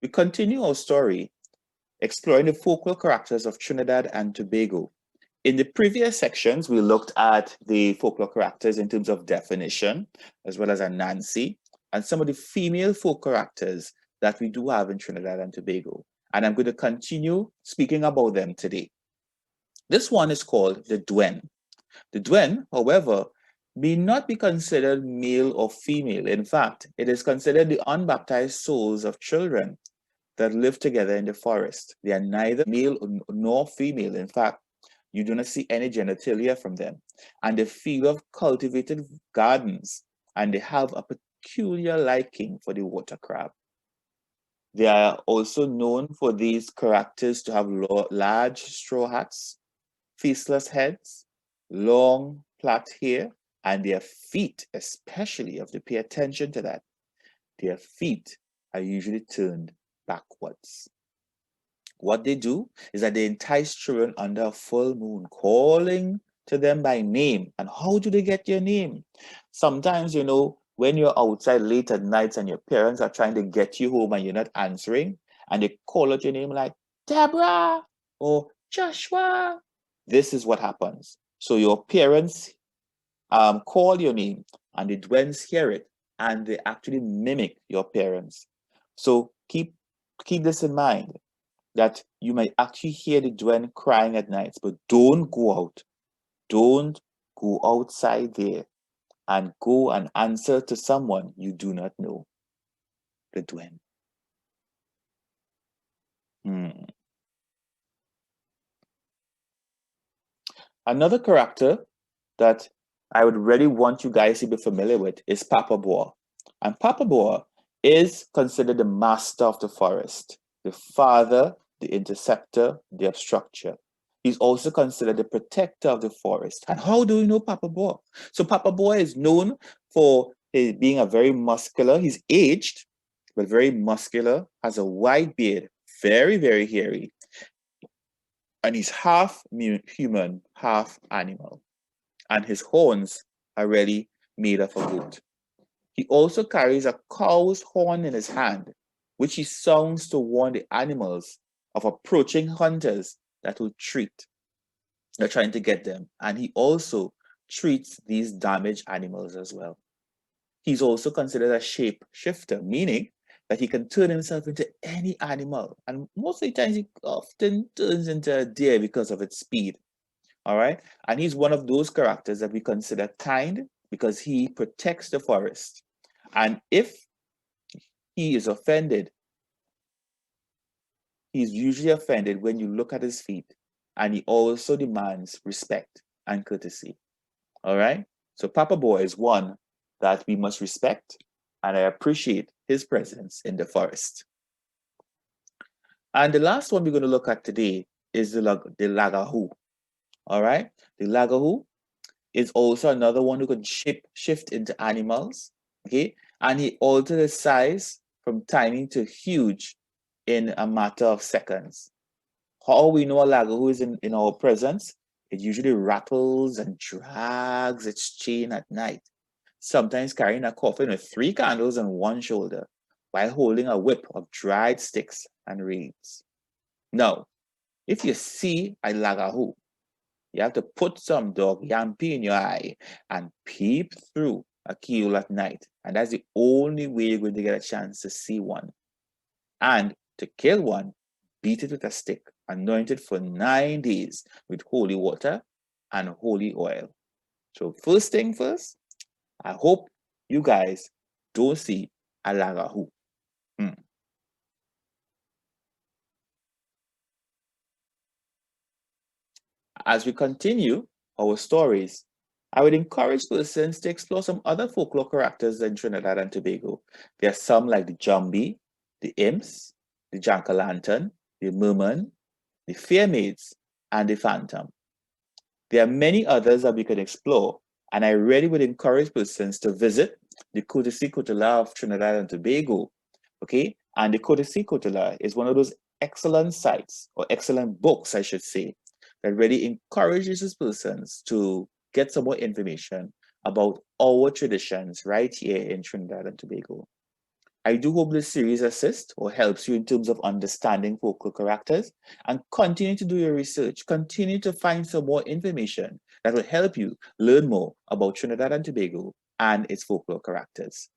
We continue our story exploring the folklore characters of Trinidad and Tobago. In the previous sections, we looked at the folklore characters in terms of definition, as well as Nancy, and some of the female folk characters that we do have in Trinidad and Tobago. And I'm going to continue speaking about them today. This one is called the Dwen. The Dwen, however, may not be considered male or female. In fact, it is considered the unbaptized souls of children that live together in the forest. They are neither male nor female. In fact, you do not see any genitalia from them. And they feed off cultivated gardens, and they have a peculiar liking for the water crab. They are also known for these characters to have large straw hats, faceless heads, long plait hair, and their feet, especially, you have to pay attention to that. Their feet are usually turned backwards. What they do is that they entice children under a full moon, calling to them by name. And how do they get your name? Sometimes, you know, when you're outside late at night and your parents are trying to get you home and you're not answering, and they call out your name like Deborah or Joshua, this is what happens. So your parents call your name, and the Dwens hear it, and they actually mimic your parents. So keep this in mind, that you might actually hear the Dwen crying at night, but don't go out. Don't go outside there and go and answer to someone you do not know. The Dwen. Another character that I would really want you guys to be familiar with is papa-boah. And papa-boah is considered the master of the forest, the father, the interceptor, the obstructor. He's also considered the protector of the forest. And how do we know papa-boah? So papa-boah is known for being a very muscular, he's aged, but very muscular, has a white beard, very, very hairy, and he's half human, half animal. And his horns are really made of a goat. He also carries a cow's horn in his hand, which he sounds to warn the animals of approaching hunters that will treat. They're trying to get them. And he also treats these damaged animals as well. He's also considered a shape shifter, meaning that he can turn himself into any animal. And most of the times he often turns into a deer because of its speed. All right. And he's one of those characters that we consider kind because he protects the forest. And if he is offended, he's usually offended when you look at his feet. And he also demands respect and courtesy. All right. So papa-boah is one that we must respect, and I appreciate his presence in the forest. And the last one we're going to look at today is the Lagarhu. All right. The Lagarhu is also another one who can shift into animals. Okay. And he alters his size from tiny to huge in a matter of seconds. How we know a Lagarhu is in our presence? It usually rattles and drags its chain at night, sometimes carrying a coffin with 3 candles on one shoulder, while holding a whip of dried sticks and reeds. Now, if you see a Lagarhu, you have to put some dog yampi in your eye and peep through a keyhole at night. And that's the only way you're going to get a chance to see one. And to kill one, beat it with a stick, anoint it for 9 days with holy water and holy oil. So first thing first, I hope you guys don't see a Lagarhu. As we continue our stories, I would encourage persons to explore some other folklore characters in Trinidad and Tobago. There are some like the Jumbie, the Imps, the Jack-o'-lantern, the Merman, the Fair Maids, and the Phantom. There are many others that we can explore, and I really would encourage persons to visit the Cotecicotela of Trinidad and Tobago. Okay, and the Cotecicotela is one of those excellent sites, or excellent books, I should say, that really encourages persons to get some more information about our traditions right here in Trinidad and Tobago. I do hope this series assists or helps you in terms of understanding folklore characters, and continue to do your research. Continue to find some more information that will help you learn more about Trinidad and Tobago and its folklore characters.